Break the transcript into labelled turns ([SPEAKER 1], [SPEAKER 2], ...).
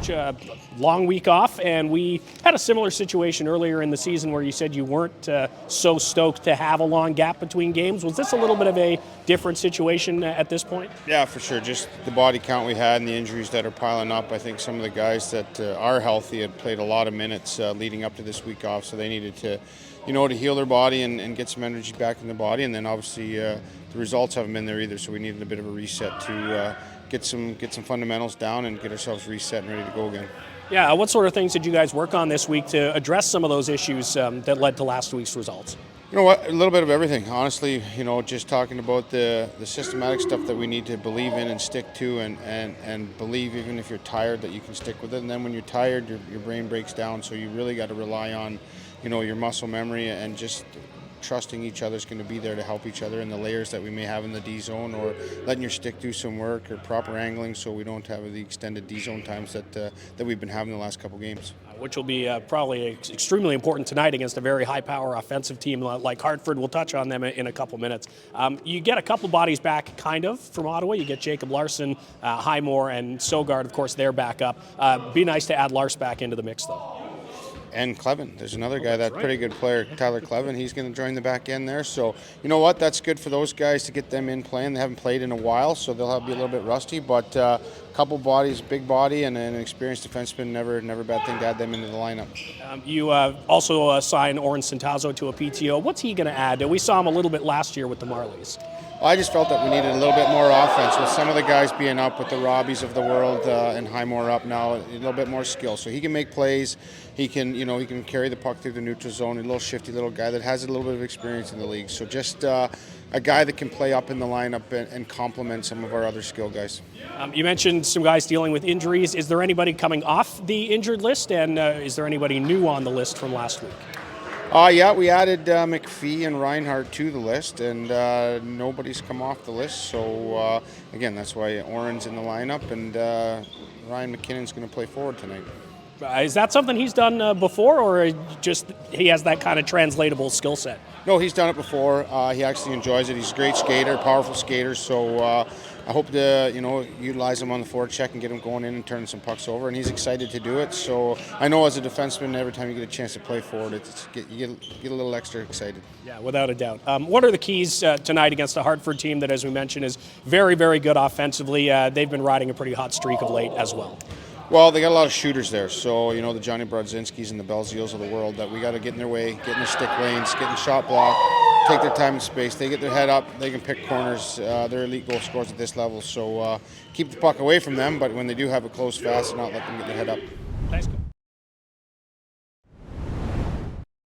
[SPEAKER 1] Coach, long week off, and we had a similar situation earlier in the season where you said you weren't so stoked to have a long gap between games. Was this a little bit of a different situation at this point?
[SPEAKER 2] Yeah, for sure. Just the body count we had and the injuries that are piling up. I think some of the guys that are healthy had played a lot of minutes leading up to this week off, so they needed to, to heal their body and get some energy back in the body. And then obviously the results haven't been there either, so we needed a bit of a reset to get some fundamentals down and get ourselves reset and ready to go again.
[SPEAKER 1] Yeah, what sort of things did you guys work on this week to address some of those issues that led to last week's results?
[SPEAKER 2] You know what? A little bit of everything. Honestly, just talking about the systematic stuff that we need to believe in and stick to and believe even if you're tired that you can stick with it. And then when you're tired, your brain breaks down. So you really got to rely on, your muscle memory and just trusting each other is going to be there to help each other in the layers that we may have in the D zone, or letting your stick do some work, or proper angling so we don't have the extended D zone times that we've been having the last couple games.
[SPEAKER 1] Which will be probably extremely important tonight against a very high-power offensive team like Hartford. We'll touch on them in a couple minutes. You get a couple bodies back, kind of, from Ottawa. You get Jacob Larson, Highmore, and Sogard, of course, they're back up. Be nice to add Lars back into the mix, though.
[SPEAKER 2] And Clevin. There's another guy, that pretty good player, Tyler Clevin. He's going to join the back end there. So, you know what? That's good for those guys to get them in playing. They haven't played in a while, so they'll be a little bit rusty. But a couple bodies, big body, and an experienced defenseman, never a bad thing to add them into the lineup.
[SPEAKER 1] You also signed Oren Centazzo to a PTO. What's he going to add? We saw him a little bit last year with the Marlies.
[SPEAKER 2] I just felt that we needed a little bit more offense with some of the guys being up, with the Robbies of the world and Highmore up now, a little bit more skill. So he can make plays. He can, he can carry the puck through the neutral zone. A little shifty little guy that has a little bit of experience in the league. So just a guy that can play up in the lineup and complement some of our other skill guys.
[SPEAKER 1] You mentioned some guys dealing with injuries. Is there anybody coming off the injured list, and is there anybody new on the list from last week?
[SPEAKER 2] Yeah, we added McPhee and Reinhardt to the list, and nobody's come off the list. So, again, that's why Oren's in the lineup, and Ryan McKinnon's going to play forward tonight.
[SPEAKER 1] Is that something he's done before, or just he has that kind of translatable skill set?
[SPEAKER 2] No, he's done it before. He actually enjoys it. He's a great skater, powerful skater, so I hope to, utilize him on the forecheck and get him going in and turning some pucks over, and he's excited to do it. So I know as a defenseman, every time you get a chance to play forward, you get a little extra excited.
[SPEAKER 1] Yeah, without a doubt. What are the keys tonight against a Hartford team that, as we mentioned, is very, very good offensively? They've been riding a pretty hot streak of late as well.
[SPEAKER 2] Well, they got a lot of shooters there. So, the Johnny Brodzinskis and the Belzeals of the world that we got to get in their way, get in their stick lanes, get in shot block, take their time and space. They get their head up. They can pick corners. They're elite goal scorers at this level. So keep the puck away from them, but when they do have it close, fast, and not let them get their head up.
[SPEAKER 1] Thanks.